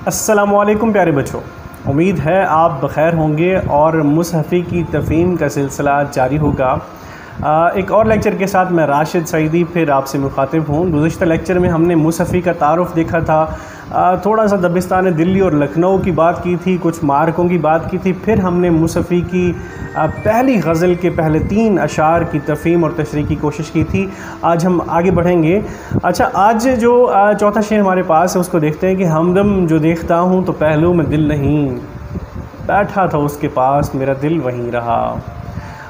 अस्सलामुअलैकुम प्यारे बच्चों, उम्मीद है आप बख़ैर होंगे और मुसहफ़ी की तफ़हीम का सिलसिला जारी होगा। एक और लेक्चर के साथ मैं राशिद सईदी फिर आपसे मुखातिब हूँ। गुज़िश्ता लेक्चर में हमने मुसहफ़ी का तारुफ़ देखा था, थोड़ा सा दबिस्तान दिल्ली और लखनऊ की बात की थी, कुछ मार्कों की बात की थी। फिर हमने मुसहफ़ी की पहली गज़ल के पहले 3 अशार की तफ़हीम और तशरीह की कोशिश की थी। आज हम आगे बढ़ेंगे। अच्छा, आज जो चौथा शेर हमारे पास है उसको देखते हैं कि हमदम जो देखता हूँ तो पहलू में दिल नहीं, बैठा था उसके पास मेरा दिल वहीं रहा।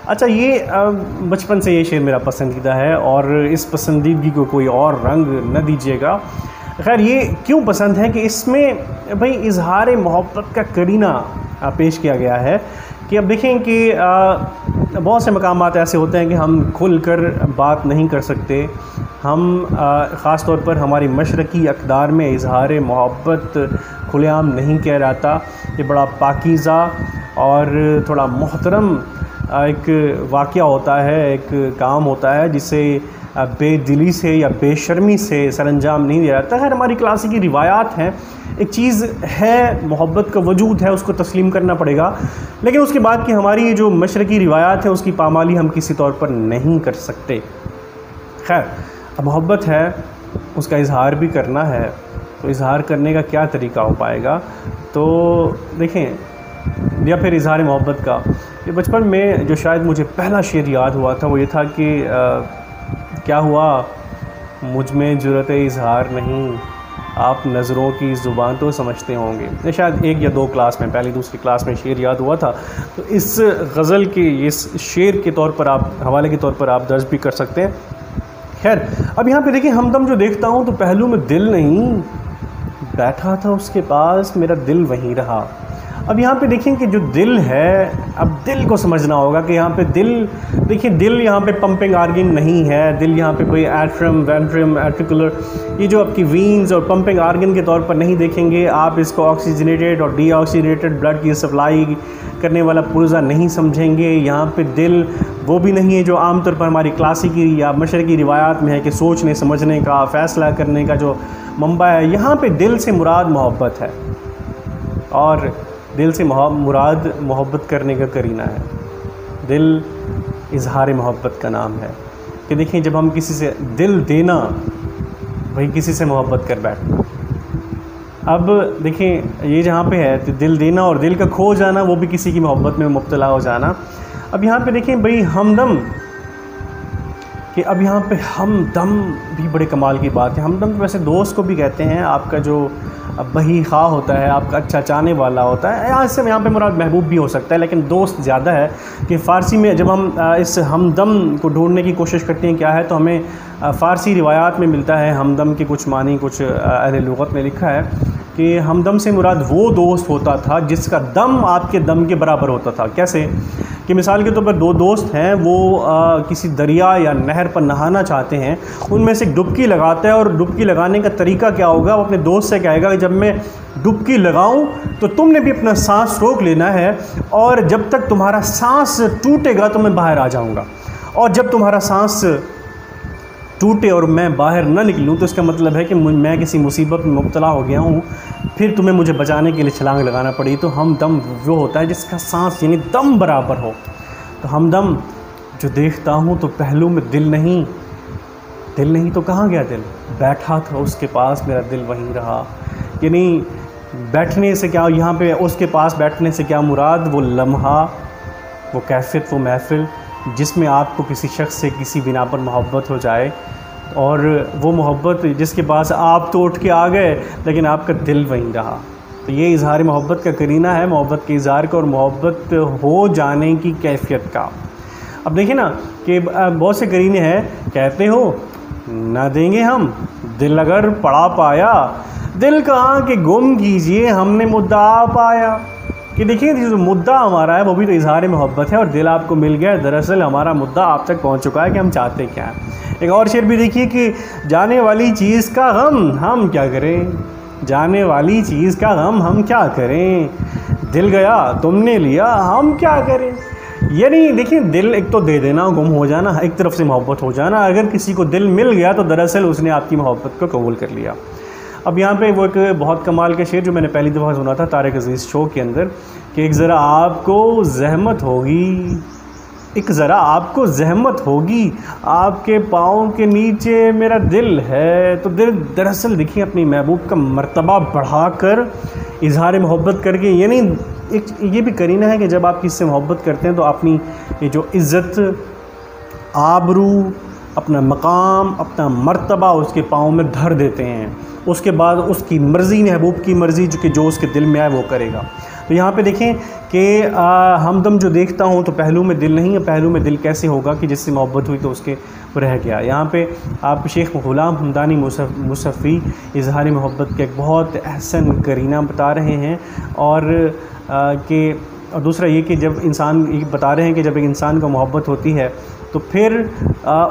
अच्छा, ये बचपन से ये शेर मेरा पसंदीदा है और इस पसंदीदगी को कोई और रंग न दीजिएगा। खैर, ये क्यों पसंद है कि इसमें भाई इजहार मोहब्बत का करीना पेश किया गया है कि अब देखें कि बहुत से मकामात ऐसे होते हैं कि हम खुल कर बात नहीं कर सकते। हम ख़ास तौर पर हमारी मशरक़ी अक़दार में इजहार मोहब्बत खुलेआम नहीं किया जाता। ये बड़ा पाकीज़ा और थोड़ा मोहतरम एक वाक़या होता है, एक काम होता है जिसे बेदिली से या बेशर्मी से सरअंजाम नहीं दिया जाता। खैर, हमारी क्लासिकी रिवायात हैं, एक चीज़ है, मोहब्बत का वजूद है, उसको तस्लीम करना पड़ेगा। लेकिन उसके बाद की हमारी जो मशरक़ी रिवायात है उसकी पामाली हम किसी तौर पर नहीं कर सकते। खैर, अब मोहब्बत है, उसका इजहार भी करना है, तो इजहार करने का क्या तरीका हो पाएगा? तो देखें, या फिर इजहार मोहब्बत का ये बचपन में जो शायद मुझे पहला शेर याद हुआ था वो ये था कि क्या हुआ मुझ में जुर्रत इजहार नहीं, आप नज़रों की ज़ुबान तो समझते होंगे। ये शायद 1 या 2 क्लास में, पहली दूसरी क्लास में शेर याद हुआ था। तो इस गज़ल के इस शेर के तौर पर आप हवाले के तौर पर आप दर्ज भी कर सकते हैं। खैर, अब यहाँ पे देखिए, हमदम जो देखता हूँ तो पहलू में दिल नहीं, बैठा था उसके पास मेरा दिल वहीं रहा। अब यहाँ पे देखें कि जो दिल है, अब दिल को समझना होगा कि यहाँ पे दिल, देखिए दिल यहाँ पे पंपिंग आर्गन नहीं है। दिल यहाँ पे कोई एट्रम, वेंट्रम, एट्रिकुलर, ये जो आपकी वीन्स और पंपिंग आर्गन के तौर पर नहीं देखेंगे। आप इसको ऑक्सीजनेटेड और डीऑक्सीजनेटेड ब्लड की सप्लाई करने वाला पुर्जा नहीं समझेंगे। यहाँ पे दिल वो भी नहीं है जो आमतौर पर हमारी क्लासिकी या मशरक़ी रिवायात में है कि सोचने समझने का, फ़ैसला करने का जो मंबा है। यहाँ पे दिल से मुराद मोहब्बत है और दिल से मुराद मोहब्बत करने का करीना है। दिल इजहार मोहब्बत का नाम है कि देखिए, जब हम किसी से दिल देना, भाई किसी से मोहब्बत कर बैठना। अब देखें, ये जहाँ पे है तो दिल देना और दिल का खो जाना, वो भी किसी की मोहब्बत में मुब्तला हो जाना। अब यहाँ पे देखें भाई, हमदम कि अब यहाँ पे हमदम भी बड़े कमाल की बात है। हमदम तो वैसे दोस्त को भी कहते हैं, आपका जो बही खा होता है, आपका अच्छा चाहने वाला होता है। यहाँ पे मुराद महबूब भी हो सकता है, लेकिन दोस्त ज़्यादा है कि फ़ारसी में जब हम इस हमदम को ढूंढने की कोशिश करते हैं क्या है, तो हमें फ़ारसी रिवायात में मिलता है हमदम के कुछ मानी। कुछ अहले लुग़त में लिखा है कि हमदम से मुराद वो दोस्त होता था जिसका दम आपके दम के बराबर होता था। कैसे कि मिसाल के तौर पर 2 दोस्त हैं, वो किसी दरिया या नहर पर नहाना चाहते हैं, उनमें से डुबकी लगाता है और डुबकी लगाने का तरीका क्या होगा, वो अपने दोस्त से कहेगा कि जब मैं डुबकी लगाऊं तो तुमने भी अपना सांस रोक लेना है और जब तक तुम्हारा सांस टूटेगा तो मैं बाहर आ जाऊंगा, और जब तुम्हारा सांस टूटे और मैं बाहर न निकलूं तो इसका मतलब है कि मैं किसी मुसीबत में मुब्तला हो गया हूं, फिर तुम्हें मुझे बचाने के लिए छलांग लगाना पड़ी। तो हमदम वो होता है जिसका सांस यानी दम बराबर हो। तो हमदम जो देखता हूं तो पहलू में दिल नहीं, दिल नहीं तो कहाँ गया दिल, बैठा था उसके पास मेरा दिल वहीं रहा। यानी बैठने से क्या, यहाँ पे उसके पास बैठने से क्या मुराद, वो लम्हा, वो कैफियत, वो महफिल जिसमें आपको किसी शख्स से किसी बिना पर मोहब्बत हो जाए, और वो मोहब्बत जिसके पास आप तो उठ के आ गए लेकिन आपका दिल वहीं रहा। तो ये इजहार मोहब्बत का करीना है, मोहब्बत के इजहार का और मोहब्बत हो जाने की कैफियत का। अब देखिए ना कि बहुत से करीने हैं, कहते हो ना देंगे हम दिल अगर पड़ा पाया, दिल कहाँ के गुम कीजिए हमने मुद्दा पाया। कि देखिए, जो मुद्दा हमारा है वो भी तो इजहार मोहब्बत है और दिल आपको मिल गया। दरअसल हमारा मुद्दा आप तक पहुंच चुका है कि हम चाहते क्या हैं। एक और शेर भी देखिए कि जाने वाली चीज़ का गम हम क्या करें, जाने वाली चीज़ का गम हम क्या करें, दिल गया तुमने लिया हम क्या करें। यानी देखिए, दिल एक तो दे देना, गुम हो जाना, एक तरफ से मोहब्बत हो जाना। अगर किसी को दिल मिल गया तो दरअसल उसने आपकी मोहब्बत को कबूल कर लिया। अब यहाँ पे वो एक बहुत कमाल का शेर जो मैंने पहली दफ़ा सुना था तारिक अजीज़ शो के अंदर कि एक ज़रा आपको ज़हमत होगी, एक ज़रा आपको ज़हमत होगी, आपके पाँव के नीचे मेरा दिल है। तो दिल दरअसल देखिए अपनी महबूब का मर्तबा बढ़ाकर इजहार मोहब्बत करके, यानी एक ये भी करीना है कि जब आप किसी से मोहब्बत करते हैं तो अपनी ये जो इज़्ज़त, आबरू, अपना मकाम, अपना मर्तबा उसके पाँव में धर देते हैं। उसके बाद उसकी मर्ज़ी, महबूब की मर्ज़ी जो उसके दिल में आए वो करेगा। तो यहाँ पे देखें कि हमदम जो देखता हूँ तो पहलू में दिल नहीं है, पहलू में दिल कैसे होगा कि जिससे मोहब्बत हुई तो उसके रह गया। यहाँ पे आप शेख ग़ुलाम हमदानी मुसफ़ी इजहार मोहब्बत के एक बहुत अहसन करीना बता रहे हैं। और दूसरा ये कि जब इंसान, ये बता रहे हैं कि जब एक इंसान को मोहब्बत होती है तो फिर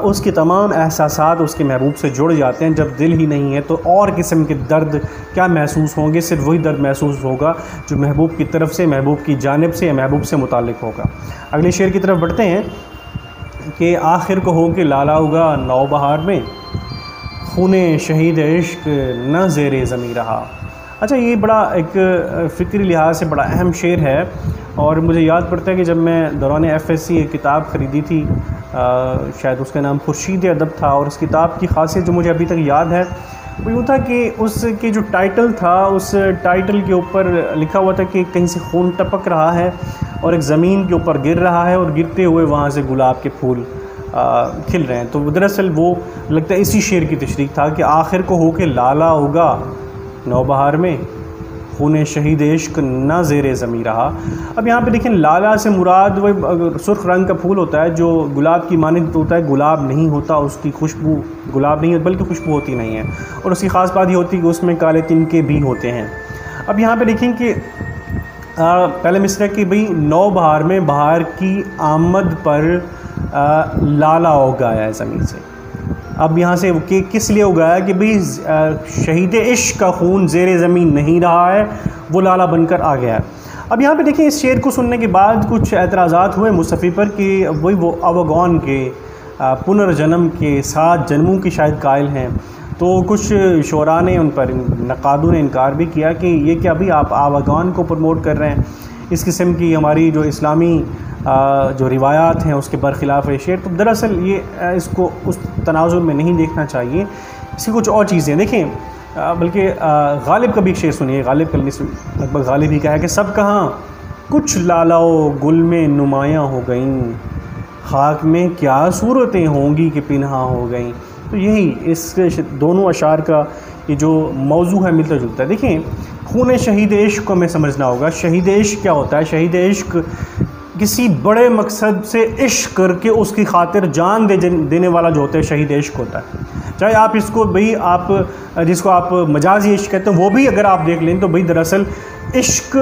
उसके तमाम एहसासात उसके महबूब से जुड़ जाते हैं। जब दिल ही नहीं है तो और किस्म के दर्द क्या महसूस होंगे, सिर्फ वही दर्द महसूस होगा जो महबूब की तरफ से, महबूब की जानिब से या महबूब से मुताल्लिक़ होगा। अगले शेर की तरफ बढ़ते हैं कि आखिर को हो के लाला होगा नौबहार में, खूने शहीद इश्क न ज़ेरे ज़मीं रहा। अच्छा, ये बड़ा एक फ़िक्री लिहाज से बड़ा अहम शेर है और मुझे याद पड़ता है कि जब मैं दौरान FSC एक किताब ख़रीदी थी, शायद उसका नाम खुर्शीद अदब था, और उस किताब की ख़ासियत जो मुझे अभी तक याद है वो यूँ था कि उसके जो टाइटल था, उस टाइटल के ऊपर लिखा हुआ था कि कहीं से खून टपक रहा है और एक ज़मीन के ऊपर गिर रहा है और गिरते हुए वहाँ से गुलाब के फूल खिल रहे हैं। तो दरअसल वो लगता है इसी शेर की तशरीह था कि आखिर को हो के लाला होगा नौबहार में, खूने शहीद इश्क ना ज़ेरे ज़मीं रहा। अब यहाँ पे देखें, लाला से मुराद वही सुर्ख रंग का फूल होता है जो गुलाब की मानंद होता है। गुलाब नहीं होता, उसकी खुशबू गुलाब नहीं बल्कि खुशबू होती नहीं है, और उसकी ख़ास बात ये होती है कि उसमें काले तिनके भी होते हैं। अब यहाँ पे देखें कि पहले मिसरा कि भाई नौबहार में बहार की आमद पर लाला उगाया है ज़मीन से। अब यहाँ से कि किस लिए उगाया कि भाई शहीद इश्क का खून ज़ेरे ज़मीन नहीं रहा है, वो लाला बनकर आ गया है। अब यहाँ पे देखें, इस शेर को सुनने के बाद कुछ एतराज़ात हुए मुसफ़ी पर कि वही वो अवगौन के पुनर्जन्म के 7 जन्मों की शायद कायल हैं। तो कुछ शोरा ने उन पर, नक़ादों ने इनकार भी किया कि ये क्या भी आप अवगौन को प्रमोट कर रहे हैं, इस किस्म की हमारी जो इस्लामी जो रिवायात हैं उसके बरखिलाफ़ है शेर। तो दरअसल ये इसको उस तनाज़ुर में नहीं देखना चाहिए, इसकी कुछ और चीज़ें देखें। बल्कि गालिब का भी एक शेर सुनिए, गालिब का लगभग गालिब ही का है कि सब कहाँ कुछ लालाओ गुल में नुमायाँ हो गईं, खाक में क्या सूरतें होंगी कि पिन्हा हो गईं। तो यही इस दोनों अशार का ये जो मौजू है मिलता जुलता है। देखें, खून शहीद इश्क को हमें समझना होगा। शहीद इश्क क्या होता है? शहीद इश्क किसी बड़े मकसद से इश्क करके उसकी खातिर जान देने वाला जो होता है शहीद इश्क होता है। चाहे आप इसको भाई आप जिसको आप मजाजी इश्क कहते हैं वो भी अगर आप देख लें तो भाई दरअसल इश्क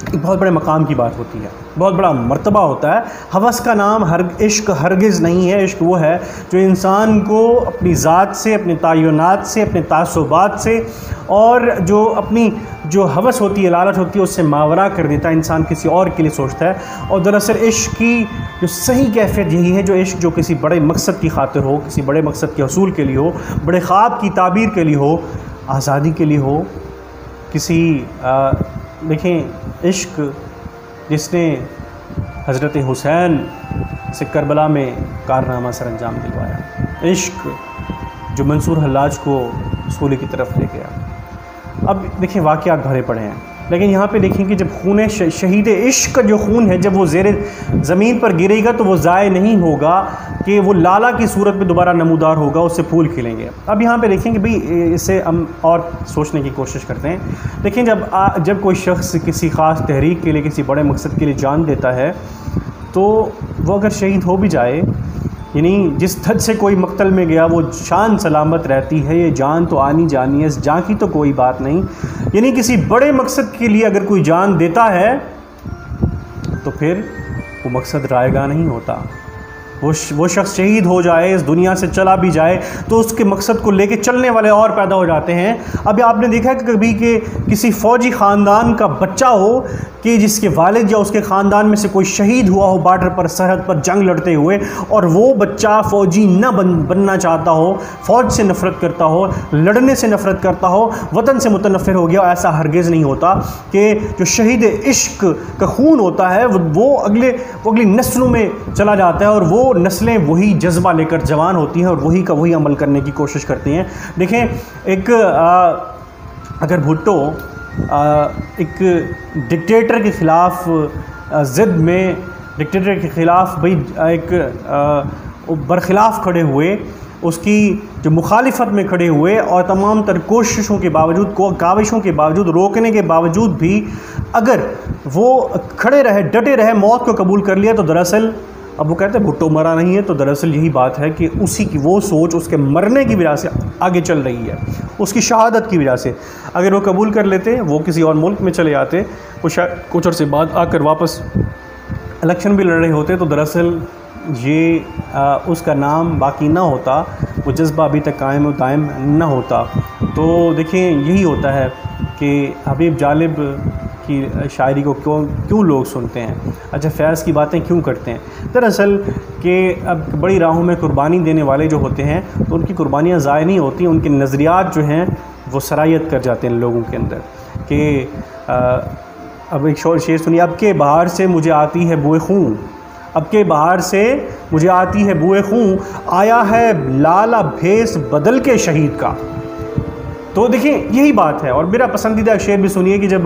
एक बहुत बड़े मकाम की बात होती है, बहुत बड़ा मर्तबा होता है। हवस का नाम इश्क हरगिज़ नहीं है। इश्क वो है जो इंसान को अपनी ज़ात से, अपने तय्युनात से, अपने तासुबात से और जो अपनी जो हवस होती है, लालच होती है, उससे मावरा कर देता है। इंसान किसी और के लिए सोचता है। और दरअसल इश्क की जो सही कैफियत यही है, जो इश्क जो किसी बड़े मकसद की खातिर हो, किसी बड़े मकसद के हसूल के लिए हो, बड़े ख्वाब की ताबीर के लिए हो, आज़ादी के लिए हो, किसी देखें इश्क जिसने हज़रत हुसैन से करबला में कारनामा सर अंजाम दिलवाया, इश्क जो मंसूर हल्लाज को सूली की तरफ ले गया। अब देखें वाक़यात भरे पड़े हैं, लेकिन यहाँ पे देखें कि जब खून शहीद इश्क का जो खून है जब वो ज़ेरे ज़मीन पर गिरेगा तो वो ज़ाय नहीं होगा कि वो लाला की सूरत में दोबारा नमूदार होगा, उससे फूल खिलेंगे। अब यहाँ पे देखें कि भाई इससे हम और सोचने की कोशिश करते हैं। देखें जब कोई शख्स किसी ख़ास तहरीक के लिए, किसी बड़े मकसद के लिए जान देता है तो वो अगर शहीद हो भी जाए, यानी जिस हद से कोई मक्तल में गया वो शान सलामत रहती है, ये जान तो आनी जानी है, इस जान की तो कोई बात नहीं। यानी किसी बड़े मकसद के लिए अगर कोई जान देता है तो फिर वो मकसद रायगा नहीं होता, वो शख्स शहीद हो जाए, इस दुनिया से चला भी जाए, तो उसके मकसद को लेके चलने वाले और पैदा हो जाते हैं। अभी आपने देखा है कि कभी के किसी फ़ौजी ख़ानदान का बच्चा हो कि जिसके वालिद या उसके ख़ानदान में से कोई शहीद हुआ हो बॉर्डर पर, सरहद पर जंग लड़ते हुए, और वो बच्चा फ़ौजी न बनना चाहता हो, फ़ौज से नफ़रत करता हो, लड़ने से नफ़रत करता हो, वतन से मुतनफ़िर हो गया। ऐसा हरगिज़ नहीं होता कि जो शहीद इश्क का खून होता है वो अगली नस्लों में चला जाता है, और वो नस्लें वही जज्बा लेकर जवान होती हैं और वही का वही अमल करने की कोशिश करती हैं। देखें, एक अगर भुट्टो एक डिक्टेटर के ख़िलाफ़ ज़िद में, डिक्टेटर के ख़िलाफ़ भाई एक बरखिलाफ़ खड़े हुए, उसकी जो मुखालिफत में खड़े हुए और तमाम तर कोशिशों के बावजूद, काविशों के बावजूद, रोकने के बावजूद भी अगर वो खड़े रहे, डटे रहे, मौत को कबूल कर लिया, तो दरअसल अब वो कहते हैं भुट्टो मरा नहीं है, तो दरअसल यही बात है कि उसी की वो सोच उसके मरने की वजह से आगे चल रही है, उसकी शहादत की वजह से। अगर वो कबूल कर लेते, वो किसी और मुल्क में चले जाते, वो शायद कुछ अर्से बाद आकर वापस इलेक्शन भी लड़ रहे होते, तो दरअसल ये उसका नाम बाकी ना होता, वो जज्बा अभी तक कायम और दायम ना होता। तो देखिए, यही होता है कि हबीब जालिब की शायरी को क्यों लोग सुनते हैं, अच्छा फैज़ की बातें क्यों करते हैं। दरअसल कि अब बड़ी राहों में कुर्बानी देने वाले जो होते हैं, तो उनकी कुर्बानियाँ ज़ाय नहीं होती, उनके नज़रियात जो हैं वो सरायत कर जाते हैं लोगों के अंदर। कि अब एक शेर सुनिए, अब के बाहर से मुझे आती है बुए खून, अब के बाहर से मुझे आती है बुए खून, आया है लाला भेस बदल के शहीद का। तो देखिए, यही बात है। और मेरा पसंदीदा शेर भी सुनिए कि जब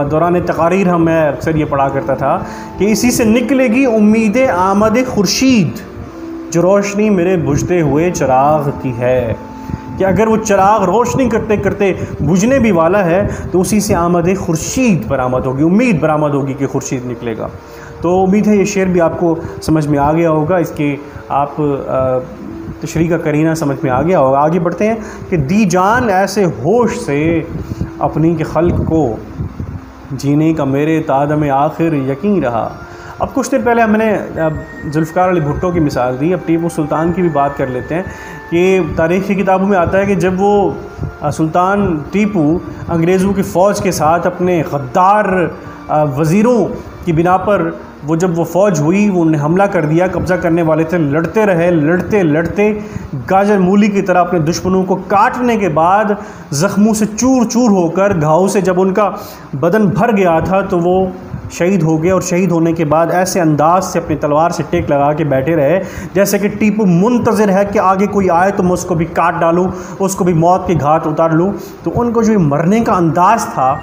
दौरान तकारीर मैं अक्सर ये पढ़ा करता था कि इसी से निकलेगी उम्मीद आमद खुर्शीद, जो रोशनी मेरे बुझते हुए चिराग की है। कि अगर वो चिराग रोशनी करते करते बुझने भी वाला है, तो उसी से आमद खुर्शीद बरामद होगी, उम्मीद बरामद होगी कि खुर्शीद निकलेगा। तो उम्मीद है ये शेर भी आपको समझ में आ गया होगा, इसके आप तशरीह का करीना समझ में आ गया होगा। आगे बढ़ते हैं कि दी जान ऐसे होश से अपनी के खल्क को, जीने का मेरे तादम आखिर यकीन रहा। अब कुछ देर पहले हमने जुल्फ़िकार अली भुट्टो की मिसाल दी, अब टीपू सुल्तान की भी बात कर लेते हैं कि तारीख़ की किताबों में आता है कि जब वो सुल्तान टीपू अंग्रेज़ों की फ़ौज के साथ अपने गद्दार वज़ीरों की बिना पर जब वो फ़ौज हुई, वो उन्हें हमला कर दिया, कब्ज़ा करने वाले थे, लड़ते रहे, लड़ते लड़ते गाजर मूली की तरह अपने दुश्मनों को काटने के बाद ज़ख्मों से चूर चूर होकर, घाव से जब उनका बदन भर गया था, तो वो शहीद हो गए। और शहीद होने के बाद ऐसे अंदाज से अपनी तलवार से टेक लगा के बैठे रहे जैसे कि टीपू मुंतज़िर है कि आगे कोई आए तो मैं उसको भी काट डालूँ, उसको भी मौत के घाट उतार लूँ। तो उनको जो मरने का अंदाज़ था,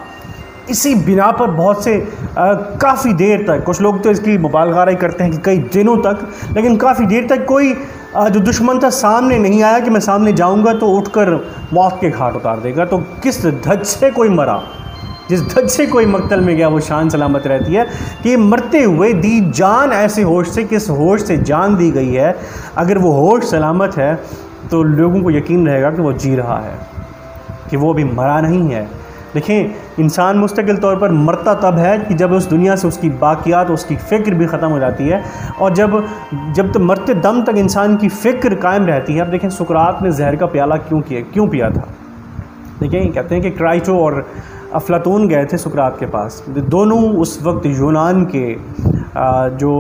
इसी बिना पर बहुत से काफ़ी देर तक, कुछ लोग तो इसकी मुबालगाराई करते हैं कि कई दिनों तक, लेकिन काफ़ी देर तक कोई जो दुश्मन था सामने नहीं आया कि मैं सामने जाऊंगा तो उठकर मौत के घाट उतार देगा। तो किस धज से कोई मरा, जिस धज से कोई मकतल में गया, वो शान सलामत रहती है कि मरते हुए दी जान ऐसे होश से, किस होश से जान दी गई है। अगर वो होश सलामत है तो लोगों को यकीन रहेगा कि वो जी रहा है, कि वो भी मरा नहीं है। देखिए, इंसान मुस्तकिल तौर पर मरता तब है कि जब उस दुनिया से उसकी बाकियात, उसकी फ़िक्र भी ख़त्म हो जाती है, और जब तो मरते दम तक इंसान की फ़िक्र कायम रहती है। अब देखें, सुकरात ने जहर का प्याला क्यों पिया था। देखिए, कहते हैं कि क्राइटो और अफलातून गए थे सुकरात के पास। दोनों उस वक्त यूनान के जो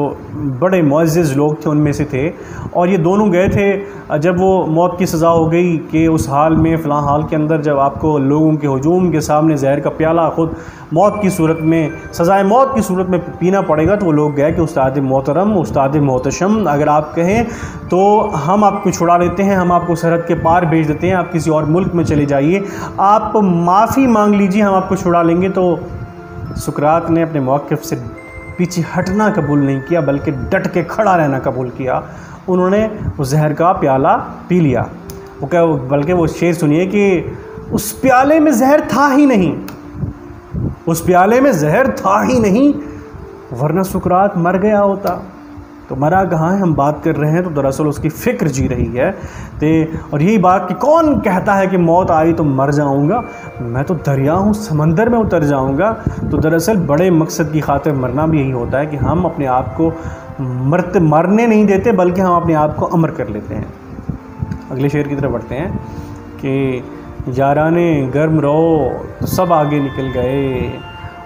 बड़े मुअज़्ज़िज़ लोग थे उनमें से थे, और ये दोनों गए थे जब वो मौत की सज़ा हो गई कि उस हाल में, फ़लाँ हाल के अंदर जब आपको लोगों के हुजूम के सामने जहर का प्याला ख़ुद मौत की सूरत में, सज़ाए मौत की सूरत में पीना पड़ेगा, तो वो लोग गए कि उस्ताद मोहतरम, उस्ताद मोहतशम, अगर आप कहें तो हम आपको छुड़ा लेते हैं, हम आपको सरहद के पार भेज देते हैं, आप किसी और मुल्क में चले जाइए, आप माफ़ी मांग लीजिए, हम आपको छुड़ा लेंगे। तो सुकरात ने अपने मौक़िफ़ से पीछे हटना कबूल नहीं किया, बल्कि डट के खड़ा रहना कबूल किया। उन्होंने उस जहर का प्याला पी लिया। वो क्या, बल्कि वो शेर सुनिए कि उस प्याले में जहर था ही नहीं, उस प्याले में जहर था ही नहीं, वरना सुकरात मर गया होता। तो मरा कहाँ है, हम बात कर रहे हैं तो दरअसल उसकी फ़िक्र जी रही है। और यही बात कि कौन कहता है कि मौत आई तो मर जाऊंगा, मैं तो दरिया हूँ, समंदर में उतर जाऊंगा। तो दरअसल बड़े मकसद की खातिर मरना भी यही होता है कि हम अपने आप को मरने नहीं देते बल्कि हम अपने आप को अमर कर लेते हैं। अगले शेर की तरफ बढ़ते हैं कि याराने गर्म रहो तो सब आगे निकल गए,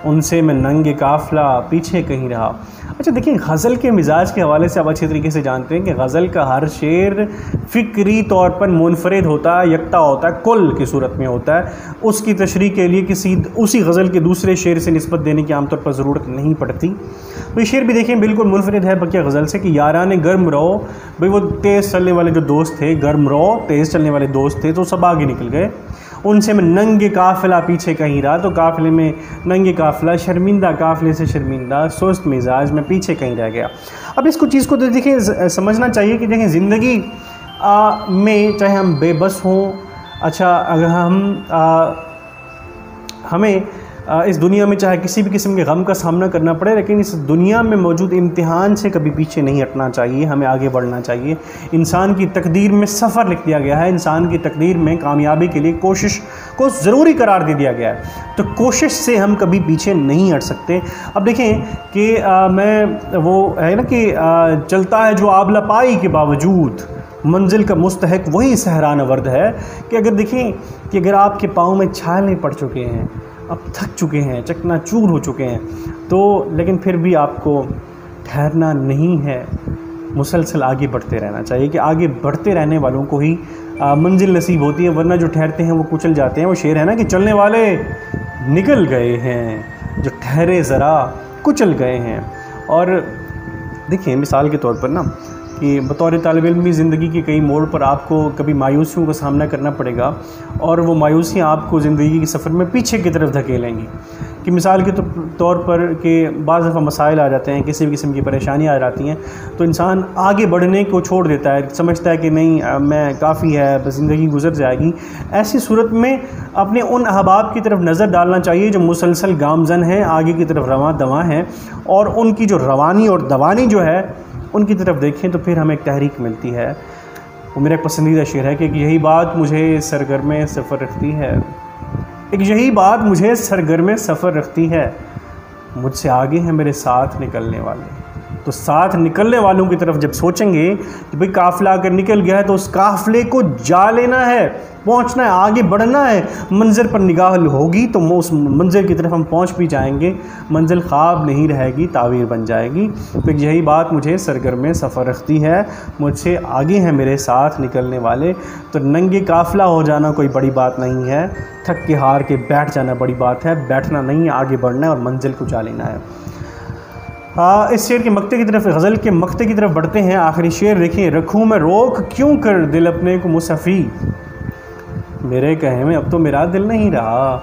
उनसे मैं नंगे काफ़िला पीछे कहीं रहा। अच्छा देखिए, गज़ल के मिजाज के हवाले से आप अच्छे तरीके से जानते हैं कि गज़ल का हर शेर फ़िक्री तौर पर मुनफरिद होता है, यकता होता है, कुल की सूरत में होता है। उसकी तशरीह के लिए किसी उसी गज़ल के दूसरे शेर से निस्बत देने की आमतौर पर ज़रूरत नहीं पड़ती। तो ये शेर भी देखिए बिल्कुल मुनफरिद है बकिया गज़ल से कि याराने गर्म रहो, भाई वो तेज़ चलने वाले जो दोस्त थे, गर्म रहो तेज़ चलने वाले दोस्त थे, तो सब आगे निकल गए, उनसे मैं नंगे काफ़िला पीछे कहीं रहा। तो काफ़िले में नंगे काफ़िला, शर्मिंदा काफ़िले से शर्मिंदा, सुस्त मिजाज में पीछे कहीं रह गया। अब इसको चीज़ को तो देखिए समझना चाहिए कि देखिए ज़िंदगी में चाहे हम बेबस हों, अच्छा अगर हमें इस दुनिया में चाहे किसी भी किस्म के गम का सामना करना पड़े, लेकिन इस दुनिया में मौजूद इम्तिहान से कभी पीछे नहीं हटना चाहिए, हमें आगे बढ़ना चाहिए। इंसान की तकदीर में सफ़र लिख दिया गया है, इंसान की तकदीर में कामयाबी के लिए कोशिश को ज़रूरी करार दे दिया गया है, तो कोशिश से हम कभी पीछे नहीं हट सकते। अब देखें कि मैं वो है ना कि चलता है जो आबला पाई के बावजूद, मंजिल का मुस्तहक वही सहरान वर्द है। कि अगर देखें कि अगर आपके पाँव में छाले पड़ चुके हैं, अब थक चुके हैं, चकनाचूर हो चुके हैं, तो लेकिन फिर भी आपको ठहरना नहीं है, मुसलसल आगे बढ़ते रहना चाहिए। कि आगे बढ़ते रहने वालों को ही मंजिल नसीब होती है, वरना जो ठहरते हैं वो कुचल जाते हैं। वो शेर है ना कि चलने वाले निकल गए हैं, जो ठहरे ज़रा कुचल गए हैं। और देखिए मिसाल के तौर पर ना कि बतौर तालिब इल्मी ज़िंदगी के कई मोड़ पर आपको कभी मायूसियों का सामना करना पड़ेगा, और वो मायूसियाँ आपको ज़िंदगी के सफ़र में पीछे की तरफ धकेलेंगी। कि मिसाल के तौर पर कि बाज़ दफ़ा मसाइल आ जाते हैं, किसी भी किस्म की परेशानियाँ आ जाती हैं, तो इंसान आगे बढ़ने को छोड़ देता है, समझता है कि नहीं मैं काफ़ी है, बस ज़िंदगी गुजर जाएगी। ऐसी सूरत में अपने उन अहबाब की तरफ नज़र डालना चाहिए जो मुसलसल गामज़न हैं, आगे की तरफ रवां दवां हैं, और उनकी जो रवानी और दवानी जो है उनकी तरफ देखें तो फिर हमें एक तहरीक मिलती है। वो मेरा पसंदीदा शेर है कि यही बात मुझे सरगर्मे सफ़र रखती है, एक यही बात मुझे सरगर्मे सफ़र रखती है, मुझसे आगे हैं मेरे साथ निकलने वाले। तो साथ निकलने वालों की तरफ जब सोचेंगे कि भाई काफ़िला अगर निकल गया है तो उस काफ़िले को जा लेना है, पहुंचना है, आगे बढ़ना है। मंज़िल पर निगाह होगी तो उस मंज़िल की तरफ हम पहुंच भी जाएंगे, मंज़िल ख्वाब नहीं रहेगी, तावीर बन जाएगी। तो यही बात मुझे सरगर्मे सफ़र रखती है, मुझसे आगे हैं मेरे साथ निकलने वाले। तो नंगे काफ़िला हो जाना कोई बड़ी बात नहीं है, थक के हार के बैठ जाना बड़ी बात है। बैठना नहीं, आगे बढ़ना है और मंज़िल को जा लेना है। इस शेर के मक्ते की तरफ, गज़ल के मक्ते की तरफ बढ़ते हैं। आखिरी शेर देखिए, रखूँ मैं रोक क्यों कर दिल अपने को मुसफ़ी, मेरे कहे में अब तो मेरा दिल नहीं रहा।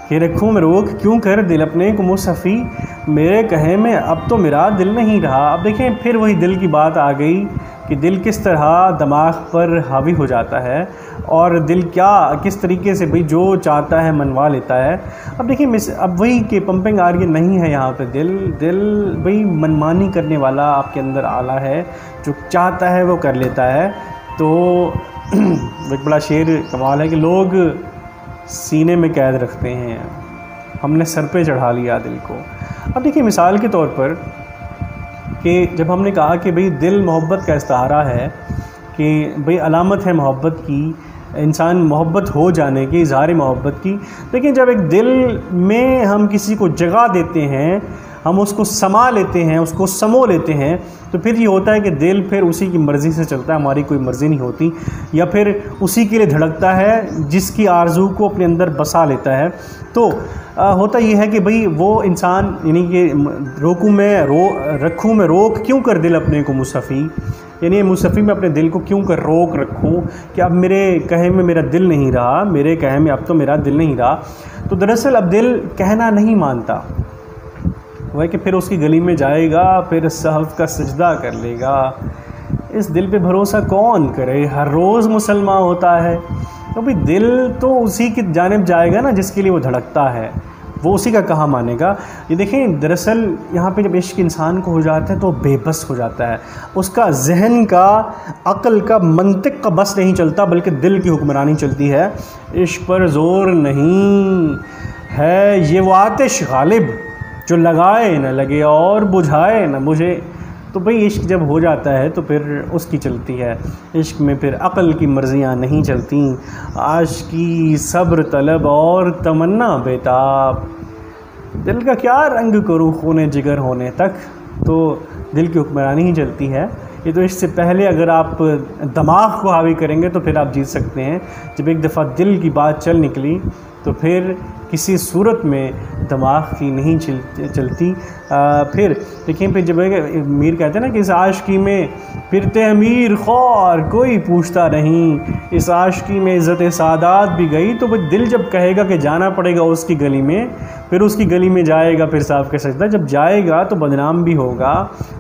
कि रखूँ मैं रोक क्यों कर दिल अपने को मुसफ़ी, मेरे कहे में अब तो मेरा दिल नहीं रहा। अब देखें फिर वही दिल की बात आ गई कि दिल किस तरह दिमाग पर हावी हो जाता है, और दिल क्या किस तरीके से भाई जो चाहता है मनवा लेता है। अब देखिए अब वही कि पंपिंग आर्गन नहीं है यहाँ पे, दिल भाई मनमानी करने वाला आपके अंदर आला है, जो चाहता है वो कर लेता है। तो एक बड़ा शेर कमाल है कि लोग सीने में कैद रखते हैं, हमने सर पे चढ़ा लिया दिल को। अब देखिए मिसाल के तौर पर कि जब हमने कहा कि भाई दिल मोहब्बत का इस्तारा है, कि भाई अलामत है मोहब्बत की, इंसान मोहब्बत हो जाने की, इज़हार मोहब्बत की। लेकिन जब एक दिल में हम किसी को जगह देते हैं, हम उसको समा लेते हैं, उसको समो लेते हैं, तो फिर ये होता है कि दिल फिर उसी की मर्ज़ी से चलता है, हमारी कोई मर्ज़ी नहीं होती, या फिर उसी के लिए धड़कता है जिसकी आरज़ू को अपने अंदर बसा लेता है। तो होता ये है कि भाई वो इंसान यानी कि रखूँ मैं रोक क्यों कर दिल अपने को मुसफ़ी, यानी मुसफ़ी में अपने दिल को क्यों कर रोक रखूँ कि अब मेरे कहे में मेरा दिल नहीं रहा, मेरे कहे में अब तो मेरा दिल नहीं रहा। तो दरअसल अब दिल कहना नहीं मानता, वह कि फिर उसकी गली में जाएगा, फिर सहफ का सजदा कर लेगा। इस दिल पे भरोसा कौन करे, हर रोज़ मुसलमान होता है। तो भाई दिल तो उसी की जानिब जाएगा ना जिसके लिए वो धड़कता है, वो उसी का कहा मानेगा। ये देखें दरअसल यहाँ पे जब इश्क इंसान को हो जाता है तो बेबस हो जाता है, उसका जहन का, अक़ल का, मंतिक का बस नहीं चलता, बल्कि दिल की हुक्मरानी चलती है। इश्क पर ज़ोर नहीं है ये वो आतिश गालिब, जो लगाए न लगे और बुझाए न बुझे। तो भाई इश्क जब हो जाता है तो फिर उसकी चलती है, इश्क में फिर अक़ल की मर्जियाँ नहीं चलती, आशिकी सब्र तलब और तमन्ना बेताब, दिल का क्या रंग करूँ खूने जिगर होने तक, तो दिल की हुक्मरानी ही चलती है। ये तो इससे पहले अगर आप दिमाग को हावी करेंगे तो फिर आप जीत सकते हैं। जब एक दफ़ा दिल की बात चल निकली तो फिर किसी सूरत में दिमाग की नहीं चलती। फिर देखिए, फिर जब मीर कहते हैं ना कि इस आशिकी में फिरते अमीर ख्वार कोई पूछता नहीं, इस आशिकी में इज़्ज़त सादात भी गई, तो वह दिल जब कहेगा कि जाना पड़ेगा उसकी गली में, फिर उसकी गली में जाएगा, फिर साफ कह सकता, जब जाएगा तो बदनाम भी होगा,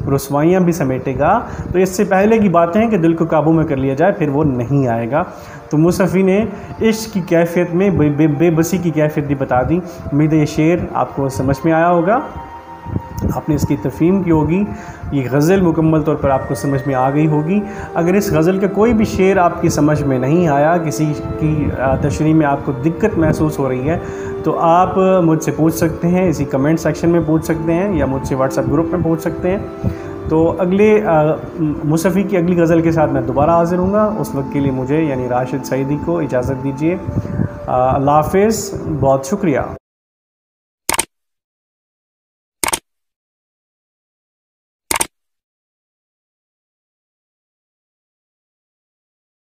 रुसवाइयाँ भी समेटेगा। तो इससे पहले की बातें हैं कि दिल को काबू में कर लिया जाए, फिर वो नहीं आएगा। तो मुसफ़ी ने इश्क की कैफियत में बेबसी की कैफियत भी बता दी। उम्मीद है ये शेर आपको समझ में आया होगा, आपने इसकी तफ़हीम की होगी, ये गज़ल मुकम्मल तौर पर आपको समझ में आ गई होगी। अगर इस गज़ल का कोई भी शेर आपकी समझ में नहीं आया, किसी की तशरीह में आपको दिक्कत महसूस हो रही है, तो आप मुझसे पूछ सकते हैं, इसी कमेंट सेक्शन में पूछ सकते हैं या मुझसे व्हाट्सएप ग्रुप में पूछ सकते हैं। तो अगले मुसफ़ी की अगली गज़ल के साथ मैं दोबारा हाज़िर हूँगा। उस वक्त के लिए मुझे यानी राशिद सईदी को इजाज़त दीजिए। अल्लाह हाफ़िज़, बहुत शुक्रिया।